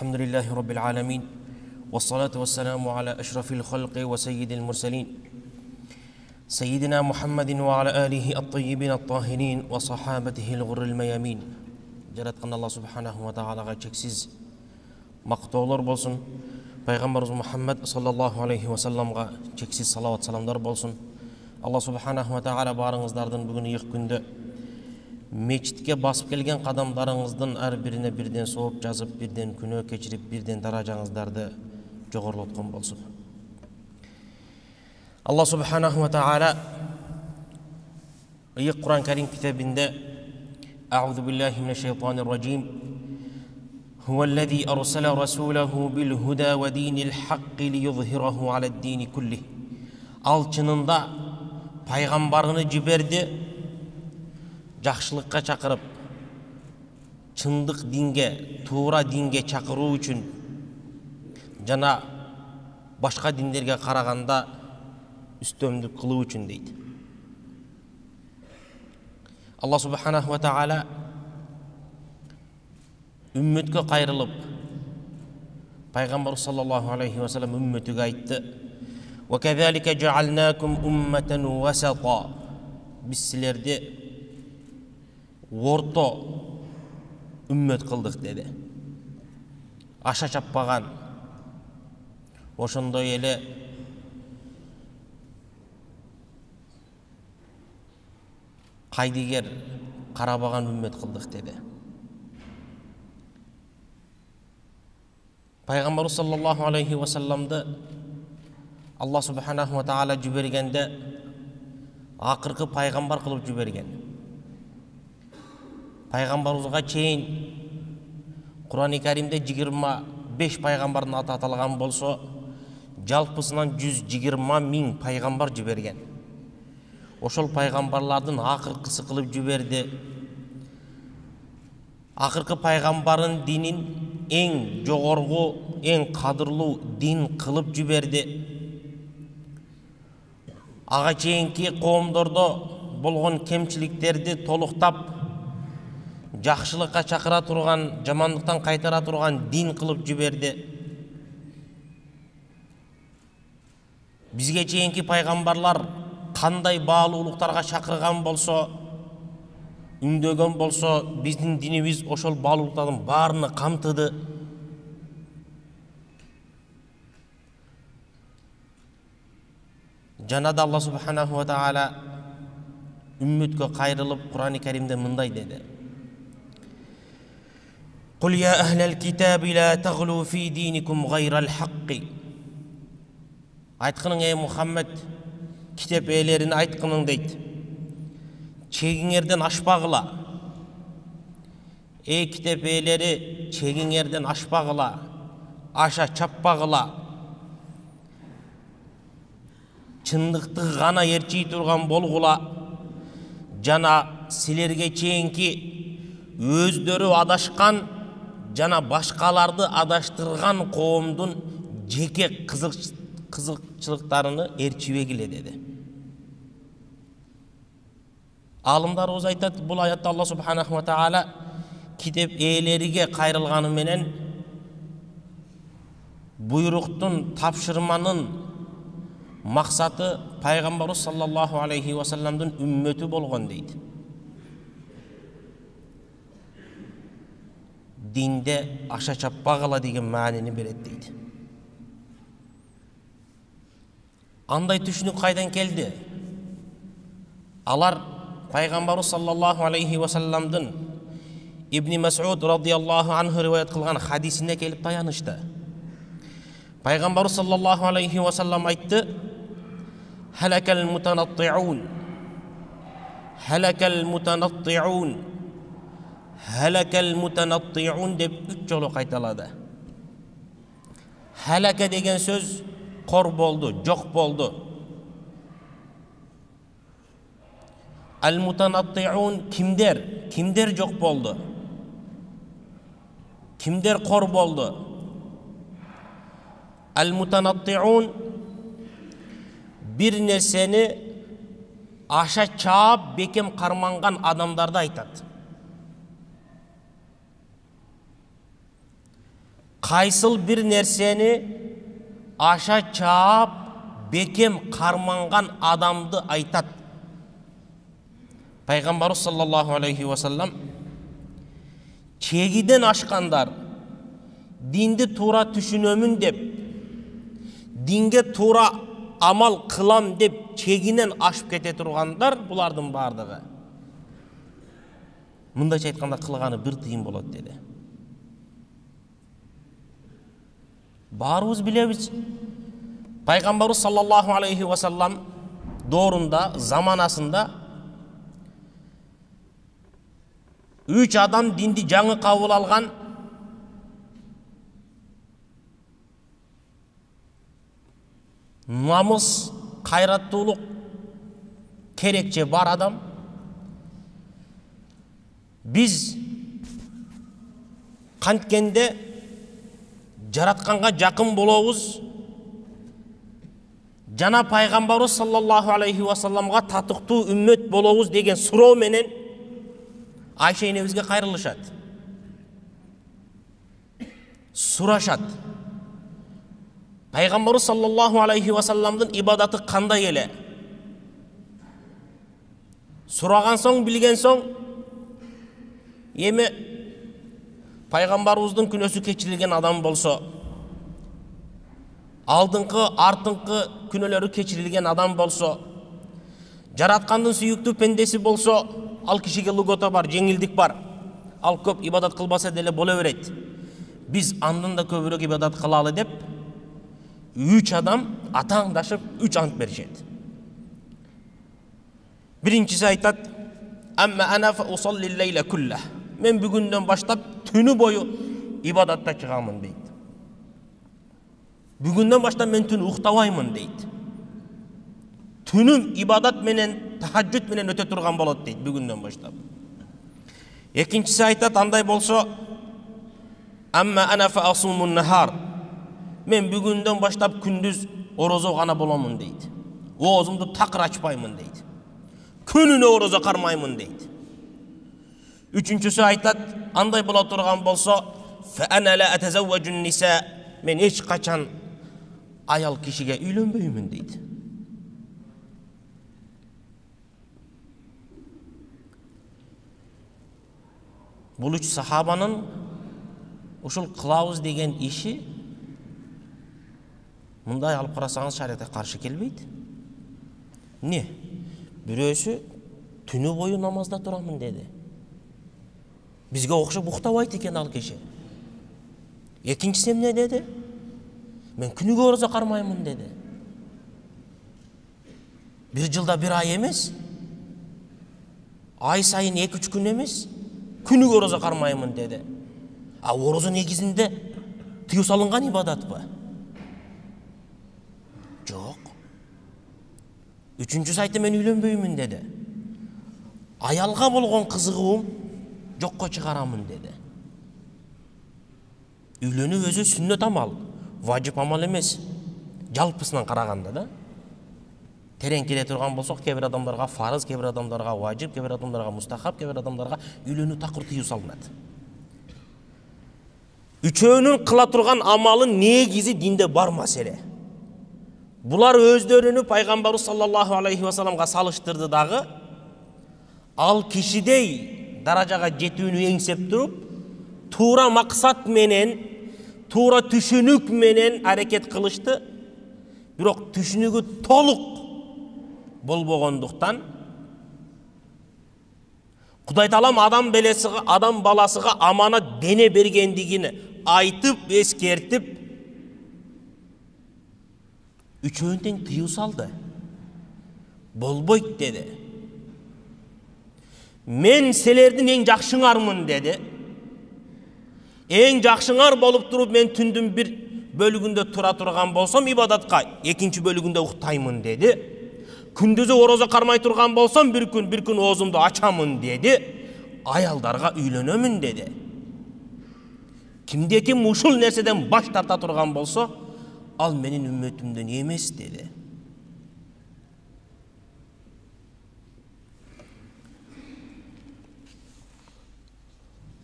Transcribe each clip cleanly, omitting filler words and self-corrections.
الحمد لله رب العالمين والصلاة والسلام على أشرف الخلق وسيد المرسلين سيدنا محمد وعلى آله الطيبين الطاهرين وصحابته الغر الميامين. Жараткан Алла субханаху ва тағалаға чексиз мақтаулар болсын. Пайғамбарымыз Мұхаммад саллаллаху алейхи ва салламға чексиз салават саламдар болсын. Алла субханаху ва тағала барыңыздардың бүгін иық күнді мечітке басып келген қадамдарыңыздың әр біріне бірден соғып жазып, бірден күнә кешіріп, бірден даражаңыздарды жоғарылатқан болсын. Алла субханаху ва тағала иық Құран Кәрим кітабында أعوذ بالله من الشيطان الرجيم هو الذي أرسل رسوله بالهدى ودين الحق ليظهره على الدين كله. Ал чынында пайғамбарыны жіберді жақшылыққа шақырып, чындық динге, тура динге шақыру үшін, жана башқа диндерге қарағанда үстемдік қылу үшін дейді. Алла субханаху ва тағала үмметке қайрылып, пайғамбар саллаллаху алейхи ва саллам үмметіге айтты: وَكَذَلِكَ جَعَلْنَاكُمْ أُمَّةً وَسَطًا. Біз сілерді орта үммет қылдық деді. Аша чаппаған, ошондой эле қайдигер қарабаған үммет қылдық деді. Пайғамбар саллаллаху алейхи ва салламды Алла субханаху ва тағала жібергенде ақырғы пайғамбар қылып жіберген. Пайғамбарымызға чейін Құран-ы Кәрімде 25 пайғамбардың аты аталған болса, жалпысынан 120 000 пайғамбар жіберген. Ошол пайғамбарлардың ақырқысы қылып жіберді. Ақырқы пайғамбарын динин ең жоғарғы, ең қадырлы дин қылып жіберді. Аға чейинки қоомдордо болгон кемчиликтерди толуктап, жакшылыкка чакыра турган, жамандыктан кайтара турган дин кылып жиберди. Бизге чейинки пайгамбарлар кандай баалуулуктарга чакырган болсо, үндөгөн болсо, биздин динибиз ошол баалуулуктардын баарыны камтыды. Жанада Алла субханаху ва тағала үмметке қайрылып Құран-ы Кәрімде мындай деді: قُلْ يَا أَهْلَ الْكِتَابِ لَا تَغْلُوا فِي دِينِكُمْ غَيْرَ الْحَقِّ. Айтқының ей Мұхаммед, китеп иелеріне айтқының дейді, чегіңерден ашпағыла. Ей китеп иелері, чегіңерден ашпағыла, аша чаппағыла. Чындықты ғана ерчей тұрған болғыла, жана силерге чейинки өздөрү адашкан жана башкаларды адаштырган коомдун жеке кызыкчылыктарыны ээрчибегиле деди. Алымдарыбыз айтат, бул аятта Алла субханаху ва тағала китеп ээлериге кайрылганы менен буйруктун, тапшырманын мақсаты пайғамбарымыз саллаллаху алейхи ва салламдын үмметі болгон дейді. Динде аша чаппагыла деген маанини берет дейді. Андай түшүнүк кайдан келди? Алар пайғамбарымыз саллаллаху алейхи ва салламдын Ибн Мас'уд радияллаху анху риваят кылган хадисине келип таянышты. Пайғамбарымыз саллаллаху алейхи ва саллам айтты: Халакал мутанатти'ун, халакал мутанатти'ун, халакал мутанатти'ун деп 3 жолу кайталады. Халака деген сөз кор болду, жок болду. Ал мутанатти'ун кимдер жок болду? Кимдер кор болду? Ал мутанатти'ун bir нерсени аша чаап бекем карманган адамдарды айтат. кайсыл бир нерсени аша чаап бекем карманган адамды айтат. Пайгамбарыбыз саллаллаху алейхи ва саллам чегиден ашкандар, динди туура түшүнөмүн деп, динге туура амал кылам деп чегинен ашып кете тургандар, булардын бардыгы мындайча айтканда кылганы бир тыйын болот деди. Баарыбыз билебиз, Пайгамбарыбыз саллаллаху алейхи ва саллам доорунда, заманасында 3 адам динди жаңы кабыл алган. Намыс, кайраттуулук керекче бар адам. Биз канткенде жаратканга жакын болобуз, жана Пайгамбарыбыз саллаллаху алейхи ва салламга татыктуу үммөт болобуз деген суроо менен Айша энебизге кайрылышат. Сурашат. Пайгамбарыбыз саллаллаху алейхи ва салламдын ибадаты кандай эле? Сураган соң, билген соң, эми Пайгамбарыбыздын күнөөсү кечирилген адам болсо, алдыңкы, артыңкы күнөөлөрү кечирилген адам болсо, жараткандын сүйүктүү пендеси болсо, ал кишиге лугота бар, жеңилдик бар. Ал көп ибадат кылбаса деле боло берет. Биз андан да көбүрөөк ибадат кылалы деп 3 адам атаңдашып 3 ант беришет. Биринчиси айтат: "Амма ана фа усалли лейла кулла." Мен бүгүндөн баштап түнү бою ибадатта чыгамын дейт. Бүгүндөн баштап мен түн уктабаймын дейт. Түнүм ибадат менен, тахажжуд менен өтө турган болот дейт бүгүндөн баштап. Экинчиси айтат, андай болсо: "Амма ана фа асумун нахар." Мен бүгүндөн баштап күндүз орозо гана боломун дейт. Оозумду такыр ачпаймын дейт. Күнүнө орозо кармаймын дейт. Үчүнчүсү айтат, андай боло турган болсо: "Фа ана ла атазавважун ниса." Мен эч качан аял кишиге үйлөнбөймүн дейт. Бул 3 сахабанын ушул кылабыз деген иши мындай алып карасаңыз шариатка каршы келбейт. Не? Бирөөсү түнү бою намазда турамын деди. Бизге окшоп уктабайт экен ал киши. Экинчиси эмне деди? Мен күнүгө орозо кармаймын деди. Бир жылда бир ай эмес, ай сайын 2-3 күн эмес, күнүгө орозо кармаймын деди. А орозо негизинде тыюу салынган ибадатпы? Жок. Үчүнчүсү айтты, мен үйлөнбөймүн деди. Аялга болгон кызыгуум жокко чыгарамын деди. Үйлөнүү өзү сүннөт амал, важип амал эмес. Жалпысынан караганда да. Терең келе турган болсок, кээ бир адамдарга фарыз, кээ бир адамдарга важип, кээ бир адамдарга мустахаб, кээ бир адамдарга үйлөнүү такыр тыюу салынат. Үчөөнүн кыла турган амалын негизи динде бар маселе. Булар өздөрүнү Пайгамбарыбыз саллаллаху алейхи ва салламга салыштырды дагы. Ал кишидей даражага жетүүнү эңсеп туруп, туура максат менен, туура түшүнүк менен аракет кылышты. Бирок түшүнүгү толук болбогондуктан Кудай Таалам адам баласыга аманат дене бергендигини айтып, эскертип, үчөөнү тең тыюу салды. Болбойт деди. Мен силердин эң жакшыңармын деди. Эң жакшыңар болуп туруп, мен түндүн бир бөлүгүндө тура турган болсом ибадатка, экинчи бөлүгүндө уктаймын деди. Күндүзү орозо кармай турган болсом, бир күн оозумду ачамын деди. Аялдарга үйлөнөмүн деди. Кимде ким ушул нерседен баш тарта турган болсо, ал менин үммөтүмдөн эмес деди.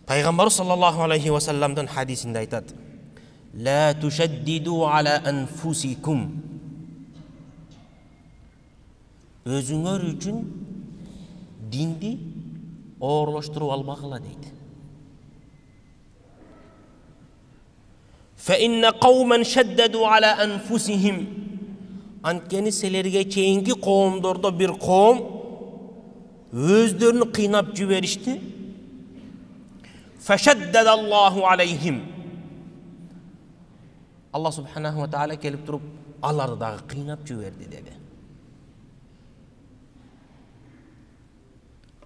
Пайгамбар саллаллаху алейхи ва салламдын хадисинде айтат: La tuşeddidu ala enfusikum. Özüңөр үчүн динди оорулаштырып албагыла дейт. فَإِنَّ قَوْمًا شَدَّدُوا عَلَى أَنفُسِهِمْ. Анткени силерге чейинки коомдордо бир коом өздөрүн кыйнап жиберишти. فَشَدَّدَ اللَّهُ عَلَيْهِمْ. Аллах субханаху ва таала келип туруп аларды дагы кыйнап жиберди деди.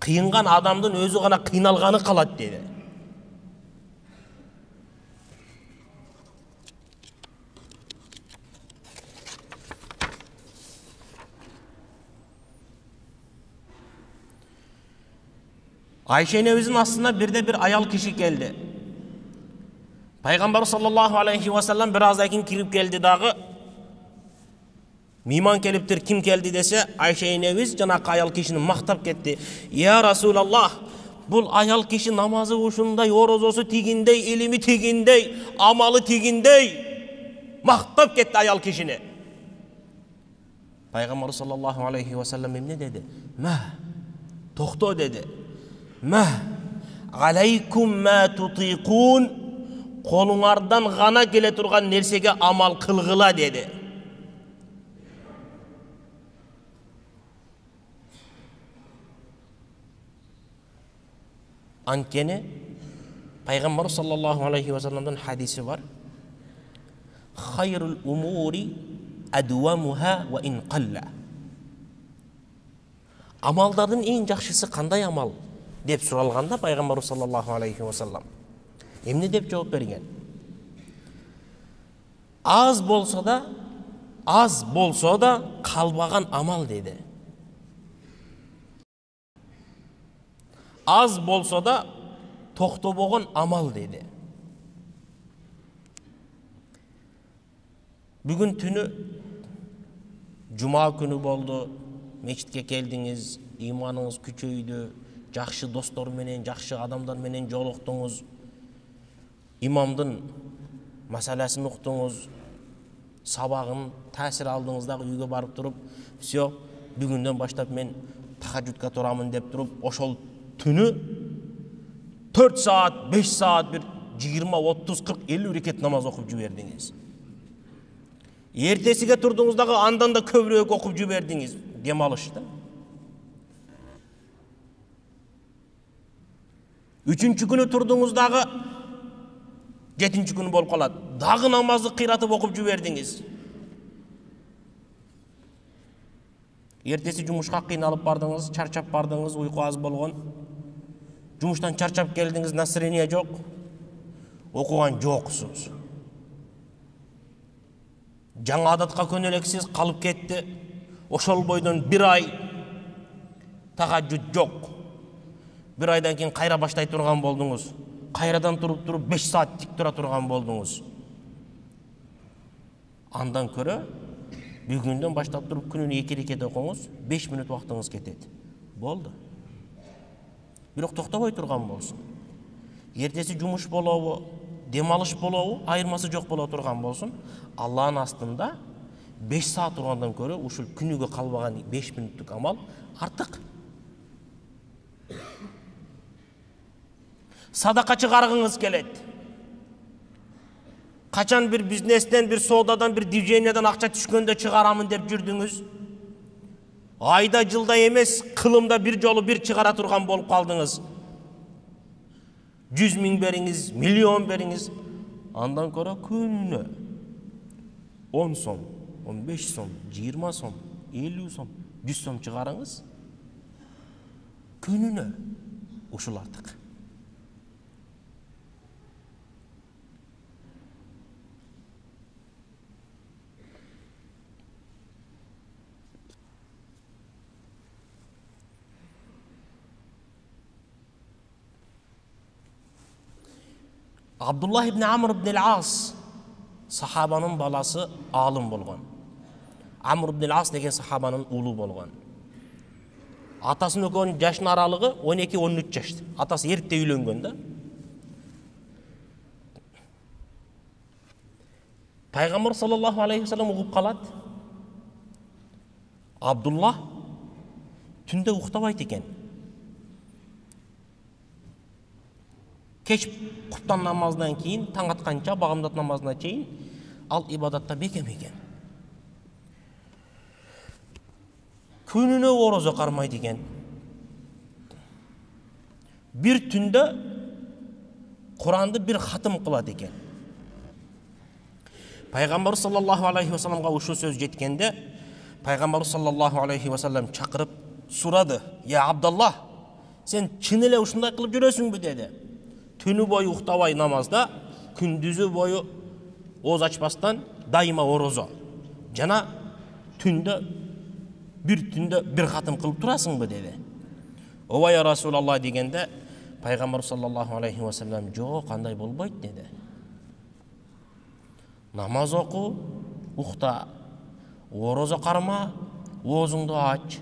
Кыйынган адамдын өзү гана кыйналганы калат деди. Ayşe enebizin aslında bir ayal kişi geldi. Peygamber sallallahu aleyhi ve sellem birazdan kirip geldi dağı. Miman keliptir, kim geldi dese Ayşe enebiz janakı ayal kişinin maktap gitti. Ya Resulallah, bul ayal kişi namazı uşunday, orozosu tigindey, ilimi tigindey, amalı tigindey. Maktap gitti ayal kişini. Peygamber sallallahu aleyhi ve sellem ne dedi? Tohto dedi. Aleykum ma tutiqun. Kolunlardan gana gele turgan nersege amal kılgıla dedi. Ankeni Peygamber sallallahu aleyhi ve sellem'den hadisi var. Hayrul umuri adwamuha ve in qalla. Amalların en жақшысы қандай амал деп сұралғанда Пайғамбар саллаллаху алейхи ва саллам эмне деп жооп берген? Az болсо да қалбаған амал dedi. Az болсо да тоқтобогон амал dedi. Бүгүн түнү Жума күнү болду. Мечитке келдиңиz, иманыңыз күчөйдү, жакшы достор менен, жакшы адамдар менен жолуктуңуз, имамдын маселесин уктуңуз, сабагын таасир алдыңыз дагы үйгө барып туруп, все, бүгүндөн баштап мен тахажжудка турамын деп туруп, ошол түнү 4 саат, 5 саат, бир 20, 30, 40, 50 рекет намаз окуп жибердиңиз. Ертесиге турдуңуздагы андан да көбүрөөк окуп жибердиңиз. Демалышта. Üçüncü günü turduğunuzdağı 7. günü bol kalat. Dağı namazı kıyratıp okup jiberdiniz. Ertesi jumuşka kıynalıp bardınız, çarçap bardınız, uyku az bolgon. Jumuştan çarçap geldiniz, nasreniye yok. Okugan joksunuz. Жаңа адатка көнелексиз калып кетти. Ошол бойдон bir ay тахажжуд жок. Bir ayдан кийин кайра баштай турган болдуңуз. Кайрадан туруп 5 саат тик тура турган болдуңуз. Андан көрө бүгүндөн баштап туруп күнүнө 2 рекет окуңуз, 5 мүнөт убактыңыз кетет. Болду. Бирок токтобой турган болсун. Эртеси жумуш болобу, демалыш болобу, айырмасы жок боло турган болсун. Аллахын астында 5 saat turgandan көрө ушул күнүгө калбаган 5 мүнөттүк амал артык. Садака чыгаргыңыз келет. Качан бир бизнестен, бир соодадан, бир движениядан акча түшкөндө чыгарамын деп жүрдүңүз. Айда жылда эмес, кылымда бир жолу бир чыгара турган болуп калдыңыз. 100 000 бериңиз, миллион бериңиз. Андан көрө күнүнө 10 сом, 15 сом, 20 сом, 50 сом, 100 сом чыгарыңыз. Күнүнө ушул артык. Abdullah ibn Amr ibn al-As sahabanın balası alım bolgan. Amr ibn al-As деген sahabanın ulu bolgan. Атасының экөөнүн жашын аралыгы 12-13 жаш. Атасы эрте үйлөнгөн да. Пайғамбар саллаллаху алейхи вассалам угуп калат. Абдулла түнде уктабайт экен. Кеш куптан намазынан кийин таң атканча багамдат намазына чейин ал ибадатта бекем экен. Күнүнө орозо кармайт экен. Bir түндө Куранды bir хатым кылат экен. Пайгамбар саллаллаху алейхи вассаламга ушул сөз жеткенде, Пайгамбар саллаллаху алейхи вассалам чакырып сурады: "Я Абдулла, сен чын эле ушундай кылып жүрөсүңбү?" деди. Түнү бою уктабай намазда, күндүзү бою ооз ачпастан дайыма орозо. Жана түндө bir хатым кылып турасыңбы деди. "Ооба я Расулаллах" дегенде, Пайгамбар саллаллаху алейхи вассалам: "Жок, кандай болбойт" деди. Намаз оку, ухта, орозо карма, оозуңду ач.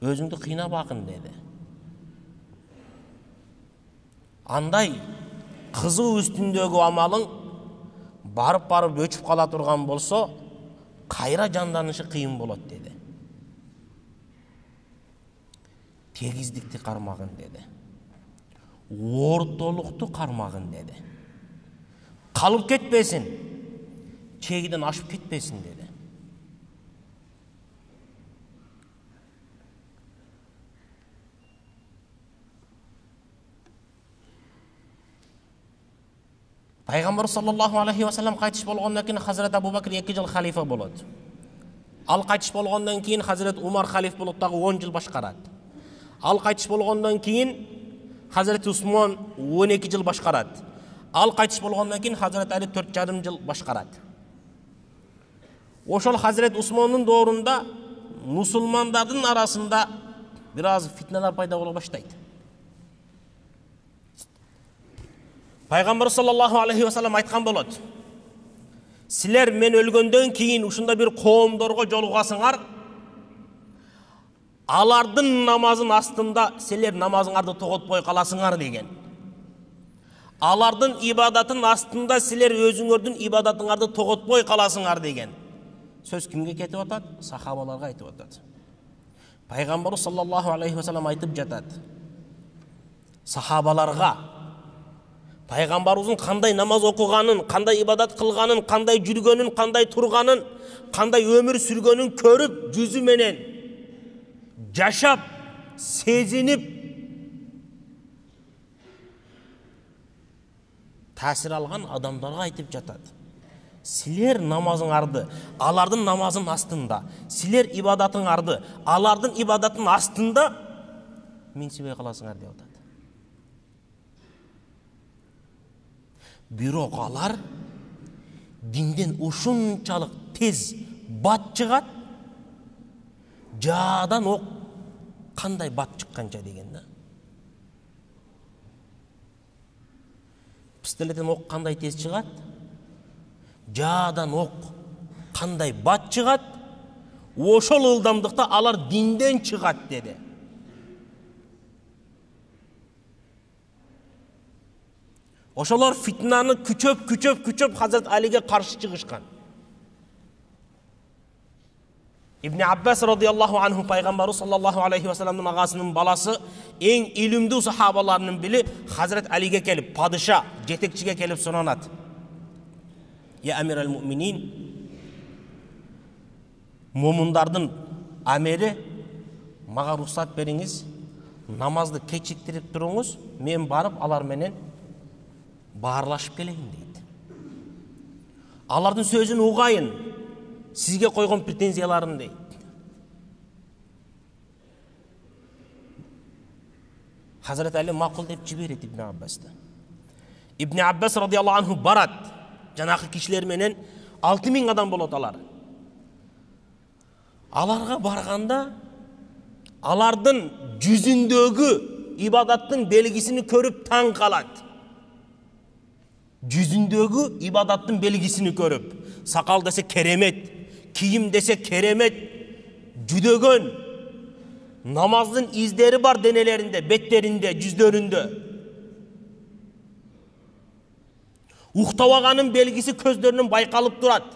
Өзүңдү кыйнабагын деди. Андай кызуу үстүндөгү амалың барып өчүп кала турган болсо, кайра жанданышы кыйын болот деди. Тегиздикти кармагын деди. Ортолукту кармагын деди. Калып кетпесин, чегиден ашып кетпесин деди. Пайгамбар саллаллаху алейхи вассалам кайтыш болгондон кийин Хазрат Абу Бакр 2 жыл халифа болот. Ал кайтыш болгондон кийин Хазрат Умар халиф болот, дагы 10 жыл башкарат. Ал кайтыш болгондон кийин Хазрат Усман 12 жыл башкарат. Ал кайтыш болгондон кийин Хазрат Али 4,5 жыл башкарат. Ошол Хазрат Усмандын доорунда мусулмандардын арасында бир аз фитналар пайда боло баштайт. Пайгамбар саллаллаху алейхи вассалам айткан болот: "Силер мен өлгөндөн кийин ушунда бир коомдорго жолугасыңар. Алардын намазын астында силер намазыңарды тоготпой каласыңар" деген. Алардын ибадатын астында силер өзүңөрдүн ибадатыңарды тоготпой каласыңар деген. Сөз кимге кетип атат? Сахабаларга айтып атат. Пайгамбар саллаллаху алейхи вассалам айтып жатат: сахабаларга Пайгамбарыбыздын кандай намаз окуганын, кандай ибадат кылганын, кандай жүргөнүн, кандай турганын, кандай өмүр сүргөнүн көрүп, жүзү менен жашап, сезинип, таасир алган адамдарга айтып жатат: силер намазыңарды алардын намазын астында, силер ибадатыңарды алардын ибадатын астында менсибей каласыңар деп атат. Бирок алар динден ушунчалык тез бат чыгат, жаадан ок кандай бат чыкканча деген да. Пистолеттен ок кандай тез чыгат, жаадан ок кандай бат чыгат, ошол ылдамдыкта алар динден чыгат деди. Ошолор фитнаны күчөп Хазрат Алиге каршы чыгышкан. Ибн Аббас радиаллаху анху пайгамбару саллаллаху алейхи вассаламдын агасынын баласы, эң илимдүү сахабаларынын бири Хазрат Алиге келип, падыша, жетекчиге келип суранат: "Я амир ал-муминин, мумундардын амери, мага рухсат бериңиз, намазды кечиктирип туруңуз, мен барып алар менен баарлашып келейин" дейт. Алардын сөзүн угайын, сизге койгон претензияларын дейт. Хазрат Али макул деп жиберет Ибн Аббасты. Ибн Аббас радиаллаху анху барат, жанакы кишилер менен 6000 адам болот алар. Аларга барганда алардын жүзүндөгү ибадаттын белгисин көрүп таң калат. Жүзүндөгү ибадаттын белгисин көрүп, сакал десе керемет, кийим десе керемет, жүдөгөн, намаздын издери бар денелеринде, беттеринде, жүздөрүндө. Уктабаганын белгиси көздөрүнөн байкалып турат.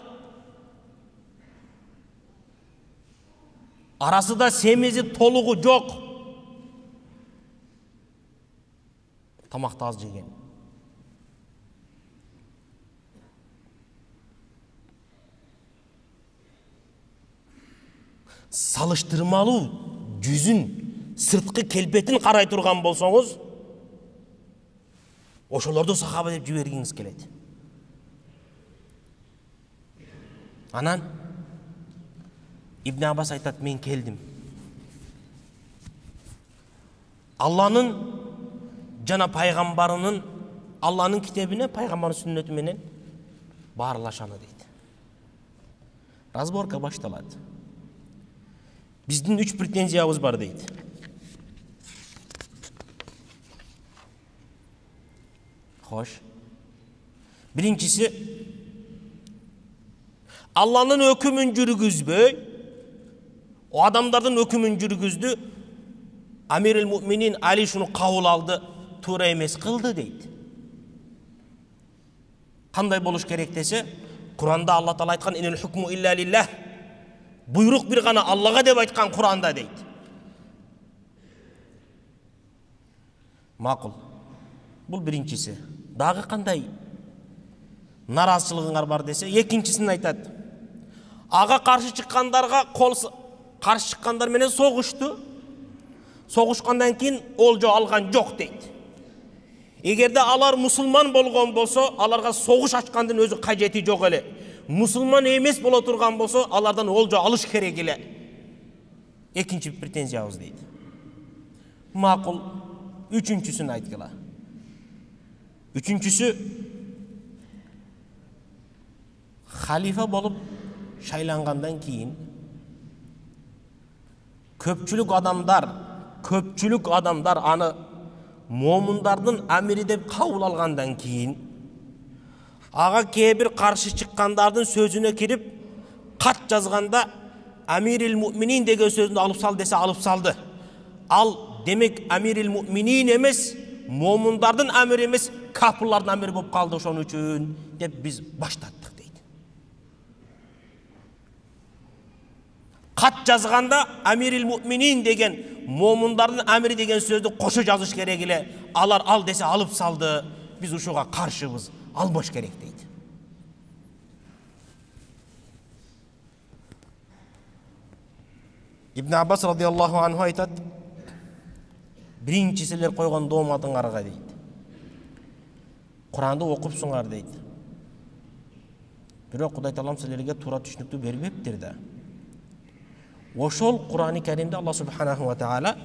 Арасында семизи толугу жок. Тамакты аз жеген. Салыштырмалуу жүзүн, сырткы келбетин карай турган болсоңуз, ошолорду сахаба деп жибергиңиз келет. Анан Ибн Аббас айтат, мен келдим. Алланын жана пайгамбарынын, Алланын китебине, пайгамбарынын сүннөтү менен баарлашаны дейт. Разборка башталат. Биздин 3 претензиябыз бар дейт. Хош. Биринчиси, Алланын өкүмүн жүргүзбөй, o адамдардын өкүмүн жүргүздү, Амирил Муъминин Али шуну кабыл алды, туура эмес кылды дейт. Кандай болуш керек десе, Куранда Алла Таала айткан инел хукму илля лиллах. Буйрук бир гана Аллага деп айткан Куранда дейт. Макул. Бул биринчиси. Дагы кандай наразычылыгыңар бар десе, экинчисин айтат. Ага каршы чыккандарга каршы чыккандар менен согушту. Согушкандан кийин олжо алган жок дейт. Эгерде алар мусулман болгон болсо, аларга согуш ачкандын өзү кажети жок эле. Мусулман эмес боло турган болсо, алардан олжо алыш керек эле. Экинчи претензиябыз дейт. Макул. Үчүнчүсүн айткыла. Үчүнчүсү, халифа болуп шайлангандан кийин көпчүлүк адамдар аны момундардын амири деп кабыл алгандан кийин ага кээ бир каршы чыккандардын сөзүнө кирип кат жазганда Амирил Муъминин деген сөзүн алып сал десе алып салды. Ал демек Амирил Муъминин эмес, момундардын амири эмес, капырлардын амири болуп калды ошон үчүн деп биз баштаттык дейт. Кат жазганда Амирил Муъминин деген, момундардын амири деген сөздү кошо жазыш керек эле. Алар ал десе алып салды. Биз ушуга каршыбыз. Албаш керек дейт. Ибн Аббас радиаллаху анху айтат, биринчи силер койгон дооматыңарга дейт, Куранды окупсуңар дейт. Бирок Кудай Таалам силерге туура түшүнүктү бербептир да. Ошол Курани Каримде Алла субханаху ва таала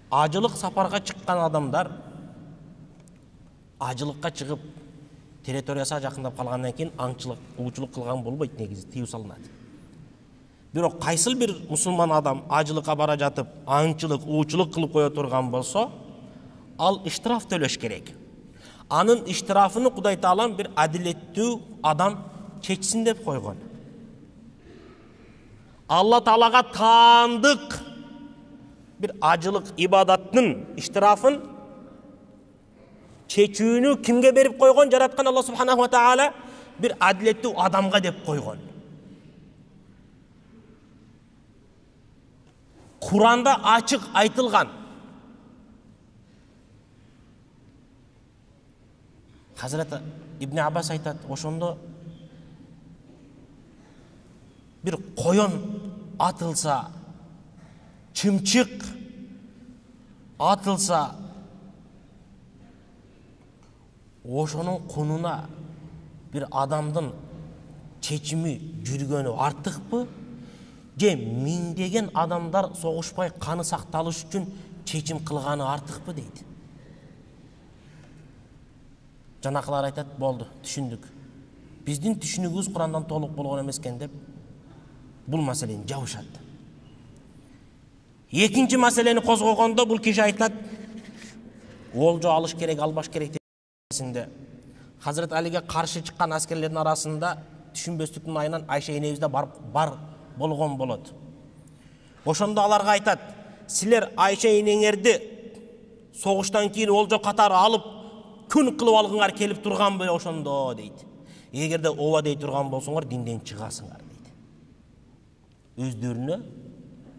ажылык сапарга чыккан адамдар ажылыкка чыгып территориясына жакындап калгандан кийин аңчылык, уучулук кылган болбойт, негизи тыюу салынат. Бирок кайсыл бир мусулман адам ажылыкка бара жатып, аңчылык, уучулук кылып кое турган болсо, ал иштраф төлөш керек. Анын иштрафын Кудай Таалам бир адилеттүү адам чечсин деп койгон. Алла Таалага таандык бир ажылык ибадаттын иштрафын чечүүнү кимге берип койгон? Жараткан Алла субханаху ва таала бир адилеттүү адамга деп койгон. Куранда ачык айтылган. Хазрат Ибн Аббас айтат, ошондо бир коён атылса, чымчык атылса, ошонун кунуна бир адамдын чечими жүргөнү артыкпы? Же миңдеген адамдар согушпай каны сакталыш үчүн чечим кылганы артыкпы дейт. Жанакылар айтат, болду, түшүндүк. Биздин түшүнүгүбүз Курандан толук болгон эмес экен деп бул маселени жабышат. Экинчи маселени козгогондо бул киши айтат, олжо алыш керек, албаш керек дегенде Хазрат Алиге каршы чыккан аскерлердин арасында түшүнбөстүктүн айынан Айша энебиз да бар болгон болот. Ошондо аларга айтат, силер Айша энеңерди согуштан кийин олжо катары алып күн кылып алгыңар келип турганбы ошондо дейт. Эгерде ооба дей турган болсоңор динден чыгасыңар дейт. Өздөрүнө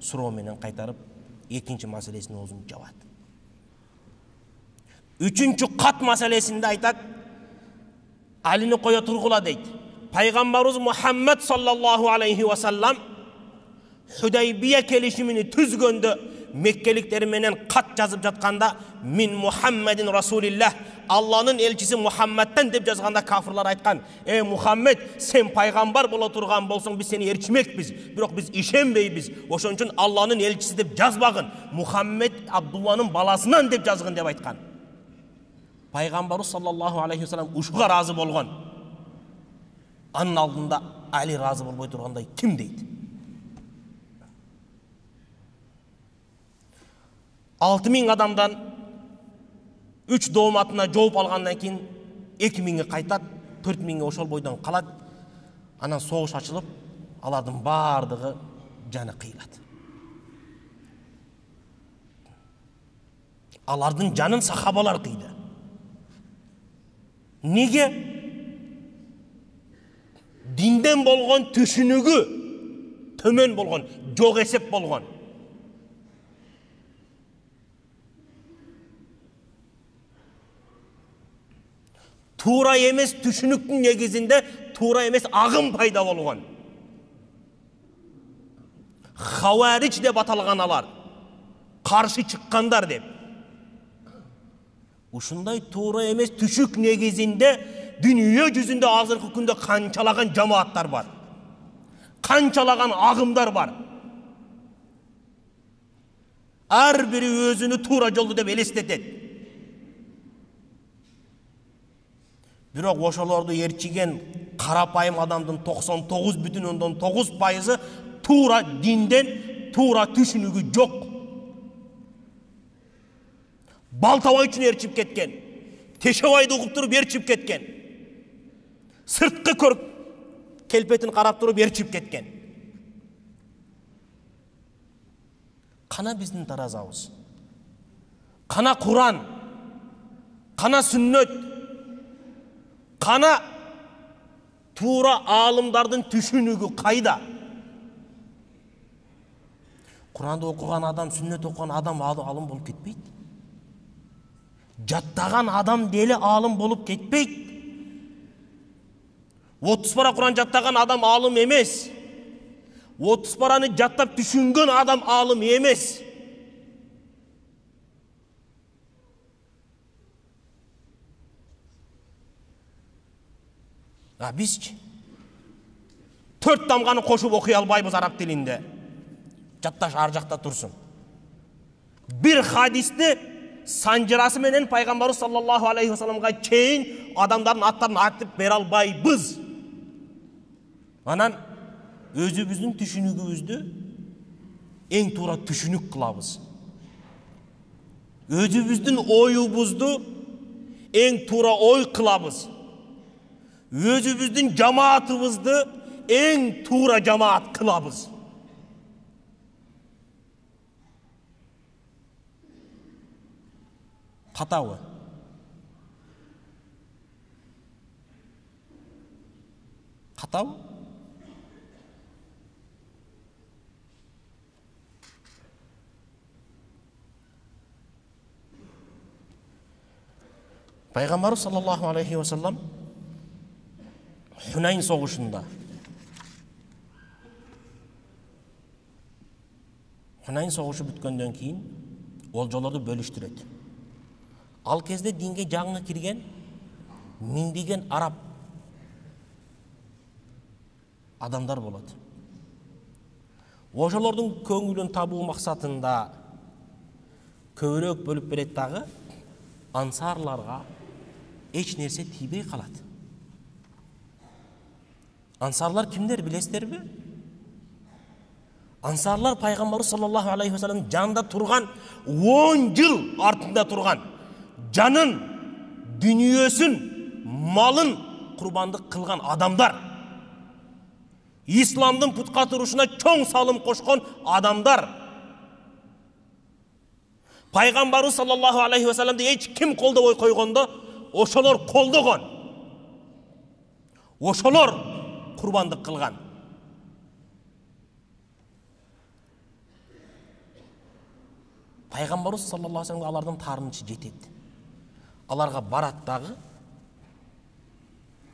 суроо менен кайтарып экинчи маселесин өзүн жабат. Үчүнчү кат маселесинде айтат, Алини кое тургула дейт. Пайгамбарыбыз Мухаммад саллаллаху алейхи ва саллам Худайбия келишимини түзгөндө Меккеликтер менен кат жазып жатканда мин Мухаммадин Расулиллах, Алланын элчиси Мухаммадтан деп жазганда кафирлар айткан: Мухаммад, сен пайгамбар боло турган болсоң биз сени ээрчимекпиз, бирок биз ишенбейбиз. Ошон үчүн Алланын элчиси деп жазбагын, Мухаммад Абдулланын баласынан деп жазгын деп айткан. Пайгамбарыбыз саллаллаху алейхи ва саллам ушуга разы болгон. Анын алдында Али разы болбой тургандай ким дейт? 6000 адамдан 3 дооматына жооп алгандан кийин 2000 кайтат, 4000 ошол бойдон калат. Анан согуш ачылып, алардын бардыгы жаны кыйылат. Алардын жанын сахабалар кыйды. Неге? Динден болгон түшүнүгү төмөн болгон, жок эсеп болгон. Тура эмес түшүнүктүн негизинде тура эмес агым пайда болгон. Хаварич деп аталган алар. Каршы чыккандар деп. Ушундай тура эмес түшүк негизинде дүнүйө жүзүндө азыркы күндө канчалаган жамааттар бар. Канчалаган агымдар бар. Ар бири өзүнү тура жолду деп элестетет. Бирок ошолорду ээрчиген карапайым адамдын 99,9% тура динден, тура түшүнүгү жок. Балтабай үчүн ээрчип кеткен. Тешебайды угуп туруп ээрчип кеткен. Сырткы көрүп келпетин карап туруп ээрчип кеткен. Кана биздин таразабыз? Кана Куран? Кана сүннөт? Кана тура алымдардын түшүнүгү кайда? Куранды окуган адам, сүннөт окуган адам алым болуп кетпейт. Жаттаган адам деле алым болуп кетпейт. 30 пара Куран жаттаган адам алым эмес. 30 параны жаттап түшүнгөн адам алым эмес. Бизчи 4 тамганы кошуп окуй албайбыз араб тилинде. Жатташ ар жакта турсун. Бир хадисти санжырасы менен пайгамбарыбыз саллаллаху алейхи ва салламга чейин адамдардын аттарын айтып бере албайбыз. Анан өзүбүздүн түшүнүгүбүздү эң туура түшүнүк кылабыз. Өзүбүздүн оюбузду эң туура ой кылабыз. Өзүбүздүн жамаатыбызды эң туура жамаат кылабыз. Катабы? Катабы? Пайгамбарыбыз саллаллаху алейхи ва саллам Хунайн согушунда Хунайн согушу бүткөндөн кийин олжолорду бөлүштүрөт. Ал кезде динге жаңы кирген миндеген араб адамдар болот. Ошолордун көңүлүн табуу максатында көбүрөөк бөлүп берет дагы, ансарларга эч нерсе тийбей калат. Ансарлар кимдер билесиздерби? Ансарлар пайгамбарыбыз саллаллаху алейхи ва саллам жанында турган 10 жыл артында турган, жанын, дүниесін, малын курбандык кылган адамдар. Исламдын путка турушуна чоң салым кошкон адамдар. Пайгамбарыбыз саллаллаху алейхи ва салламды эч ким колдобой койгондо, ошолор колдогон, ошолор курбандык кылган. Пайгамбарыбыз саллаллаху алейхи ва саллям алардын таарынычы жетет. Аларга барат дагы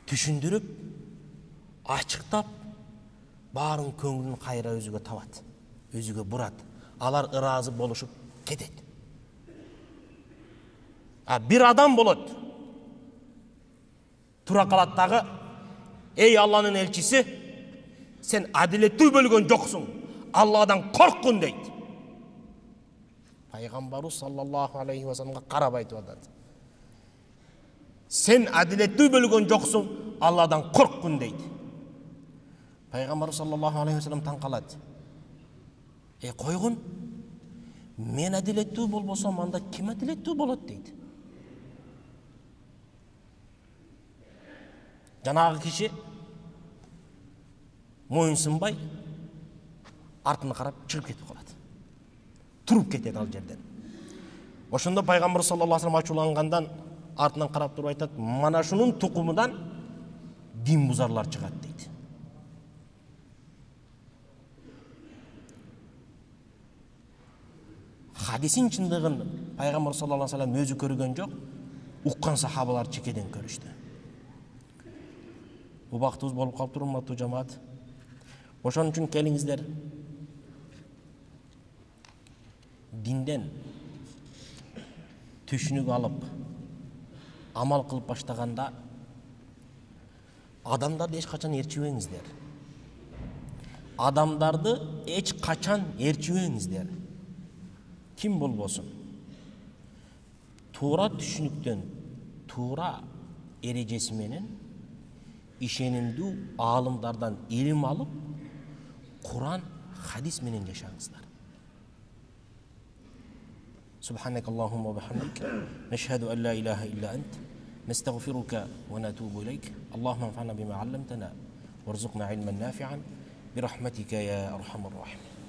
түшүндүрүп, ачыктап, баарын көңүлүн кайра өзүгө табат, өзүгө бурат. Алар ыраазы болушуп кетет. Бир адам болот. Тура калат дагы, ey Алланын элчиси, сен адилеттүү бөлгөн жоксуң, Алладан корккун дейт. Пайгамбарыбыз саллаллаху алейхи ва салламга карап айтып атат. Сен адилеттүү бөлгөн жоксуң, Алладан корккун дейт. Пайгамбарыбыз саллаллаху алейхи ва саллам таң калат. Койгун, мен адилеттүү болбосом, анда ким адилеттүү болот дейт. Жанагы киши моюнсунбай артына карап чыгып кетип калат. Туруп кетет ал жерден. Ошондо пайгамбар саллаллаху алейхи ва саллам ачуулангандан артынан карап туруп айтат, мана шунун тукумунан дин бузарлар чыгат дейт. Хадисин чындыгын пайгамбар саллаллаху алейхи ва саллам өзү көргөн жок, уккан сахабалар чекеден көрүштү. Убактыбыз болуп калыптыр, урматтуу жамаат. Ошон үчүн келиңиздер, динден түшүнүк алып, амал кылып баштаганда адамдарды эч качан ээрчибеңиздер. Адамдарды эч качан ээрчибеңиздер. Ким болбосун. Туура түшүнүктөн, туура эрежеси менен ишенимдүү аалымдардан илим алып, Кур'ан, хадис менен жашаңыздар. سبحانك اللهم وبحمدك نشهد أن لا إله إلا أنت نستغفرك ونتوب إليك اللهم انفعنا بما علمتنا وارزقنا علما نافعا برحمتك يا أرحم الراحمين.